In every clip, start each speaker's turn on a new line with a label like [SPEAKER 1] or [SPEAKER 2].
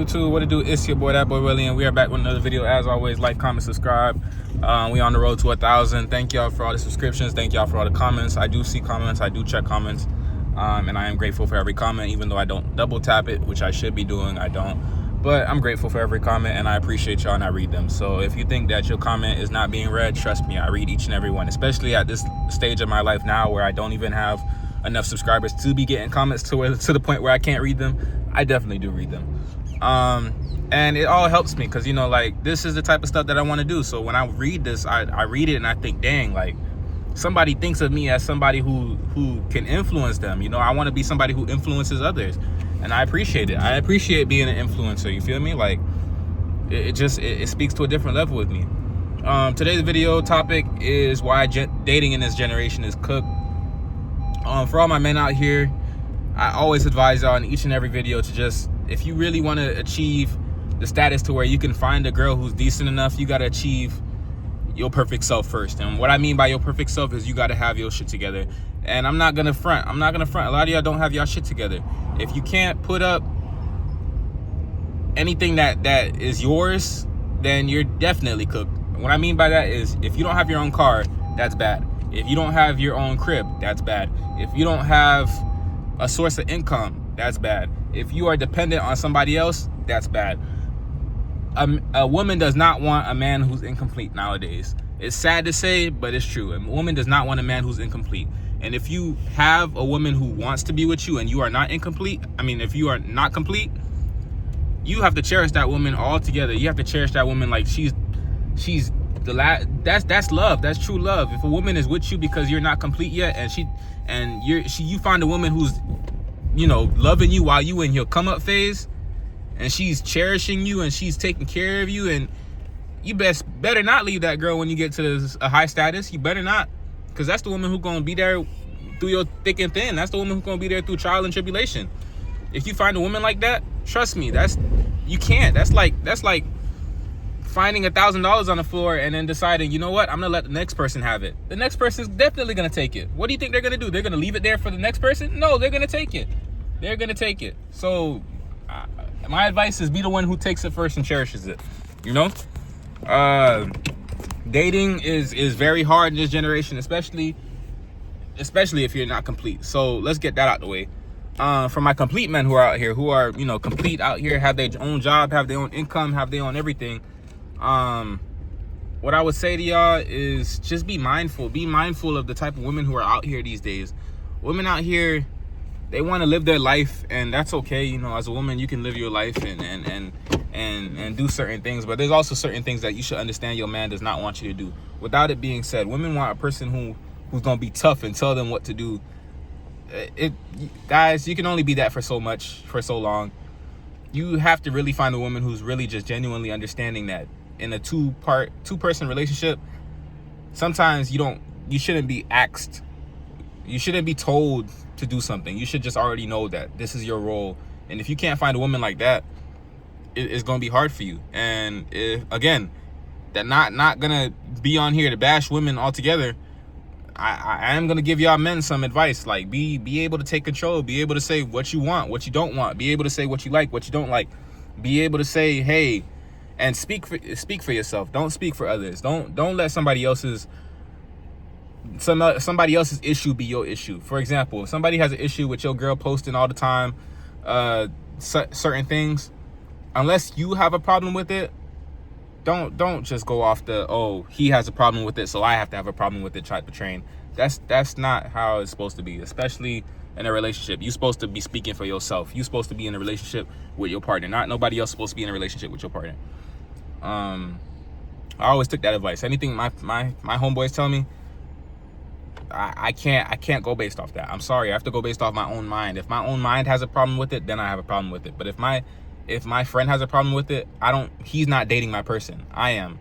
[SPEAKER 1] YouTube, what it do? It's your boy, that boy Willie, and we are back with another video. As always, like, comment, subscribe. We on the road to 1,000. Thank y'all for all the subscriptions. Thank y'all for all the comments. I do see comments. I do check comments, and I am grateful for every comment, even though I don't double tap it, which I should be doing. I don't, but I'm grateful for every comment, and I appreciate y'all, and I read them. So if you think that your comment is not being read, trust me, I read each and every one, especially at this stage of my life now where I don't even have enough subscribers to be getting comments to the point where I can't read them. I definitely do read them. And it all helps me because, you know, like, this is the type of stuff that I want to do. So when I read this, I read it and I think, dang, like, somebody thinks of me as somebody who can influence them. You know, I want to be somebody who influences others, and I appreciate it. I appreciate being an influencer. You feel me? Like, it speaks to a different level with me. Today's video topic is why dating in this generation is cooked. For all my men out here, I always advise y'all in each and every video to just, if you really want to achieve the status to where you can find a girl who's decent enough, you got to achieve your perfect self first. And what I mean by your perfect self is you got to have your shit together. And I'm not going to front. A lot of y'all don't have y'all shit together. If you can't put up anything that is yours, then you're definitely cooked. What I mean by that is, if you don't have your own car, that's bad. If you don't have your own crib, that's bad. If you don't have a source of income, that's bad. If you are dependent on somebody else, that's bad. A woman does not want a man who's incomplete nowadays. It's sad to say, but it's true. A woman does not want a man who's incomplete. And if you have a woman who wants to be with you and you are not incomplete, if you are not complete, you have to cherish that woman altogether. You have to cherish that woman like she's the last. That's love. That's true love. If a woman is with you because you're not complete yet, and you find a woman who's, you know, loving you while you in your come up phase, and she's cherishing you and she's taking care of you, and you better not leave that girl when you get to a high status. You better not, because that's the woman who's gonna be there through your thick and thin. That's the woman who's gonna be there through trial and tribulation. If you find a woman like that, trust me, you can't. That's like finding $1,000 on the floor and then deciding, you know what, I'm gonna let the next person have it. The next person's definitely gonna take it. What do you think they're gonna do? They're gonna leave it there for the next person? No, they're gonna take it. They're gonna take it. So my advice is, be the one who takes it first and cherishes it. You know, dating is very hard in this generation, especially if you're not complete. So let's get that out the way. For my complete men who are out here, who are, you know, complete out here, have their own job, have their own income, have their own everything. What I would say to y'all is just be mindful. Be mindful of the type of women who are out here these days. Women out here, they want to live their life, and that's okay. You know, as a woman, you can live your life and do certain things, but there's also certain things that you should understand your man does not want you to do. Without it being said, women want a person who's gonna be tough and tell them what to do. Guys, you can only be that for so much, for so long. You have to really find a woman who's really just genuinely understanding that in a two-person relationship, sometimes you shouldn't be asked, you shouldn't be told to do something. You should just already know that this is your role. And if you can't find a woman like that, it's gonna be hard for you. And again, that not gonna be on here to bash women altogether. I am gonna give y'all men some advice. Like, be able to take control. Be able to say what you want, what you don't want. Be able to say what you like, what you don't like. Be able to say, hey, and speak for yourself. Don't speak for others. Don't let somebody else's issue be your issue. For example, if somebody has an issue with your girl posting all the time certain things, unless you have a problem with it, don't just go off the, oh, he has a problem with it, so I have to have a problem with it type of train. That's not how it's supposed to be, especially in a relationship. You're supposed to be speaking for yourself. You're supposed to be in a relationship with your partner, not nobody else supposed to be in a relationship with your partner. I always took that advice. Anything my homeboys tell me, I can't go based off that. I'm sorry, I have to go based off my own mind. If my own mind has a problem with it, then I have a problem with it. But if my friend has a problem with it, he's not dating my person. I am.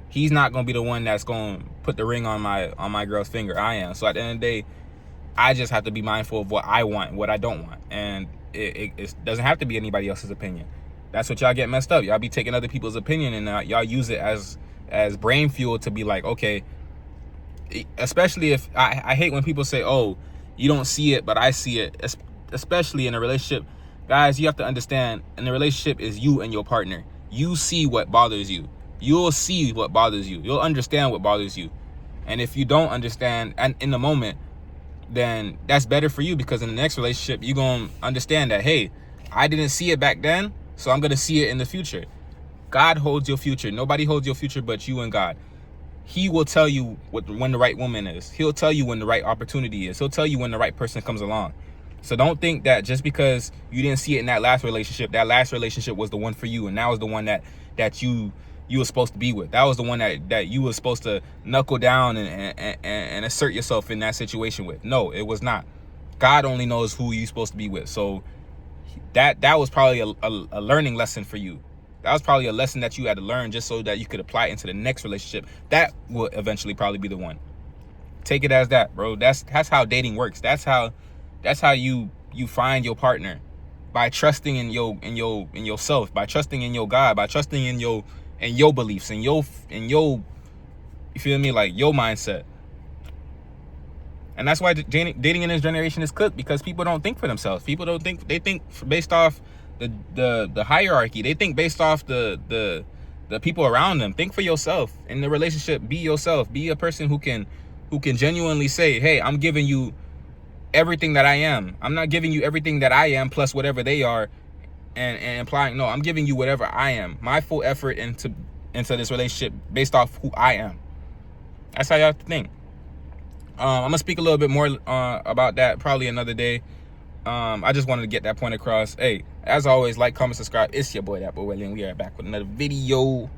[SPEAKER 1] He's not gonna be the one that's gonna put the ring on my girl's finger. I am. So at the end of the day, I just have to be mindful of what I want, what I don't want. And it doesn't have to be anybody else's opinion. That's what y'all get messed up. Y'all be taking other people's opinion and y'all use it as brain fuel to be like, okay, especially if I hate when people say, oh, you don't see it, but I see it, especially in a relationship Guys, you have to understand, in a relationship is you and your partner. You see what bothers you. You'll see what bothers you. You'll understand what bothers you. And if you don't understand and in the moment, then that's better for you, because in the next relationship, you're going to understand that, hey, I didn't see it back then, so I'm going to see it in the future. God holds your future. Nobody holds your future but you and God. He will tell you when the right woman is. He'll tell you when the right opportunity is. He'll tell you when the right person comes along. So don't think that just because you didn't see it in that last relationship was the one for you, and that was the one that you were supposed to be with. That was the one that you were supposed to knuckle down and assert yourself in that situation with. No, it was not. God only knows who you're supposed to be with. So that was probably a learning lesson for you. That was probably a lesson that you had to learn just so that you could apply it into the next relationship. That will eventually probably be the one. Take it as that, bro. That's how dating works. That's how you find your partner, by trusting in yourself, by trusting in your God, by trusting in your beliefs, in your you feel me, like your mindset. And that's why dating in this generation is cooked, because people don't think for themselves. People don't think. They think based off the hierarchy. They think based off the people around them. Think for yourself in the relationship. Be yourself. Be a person who can genuinely say, hey, I'm giving you everything that I am. I'm not giving you everything that I am plus whatever they are, and implying, no, I'm giving you whatever I am, my full effort into this relationship based off who I am. That's how you have to think. I'm gonna speak a little bit more about that probably another day. I just wanted to get that point across. Hey, as always, like, comment, subscribe. It's your boy, that boy William. We are back with another video.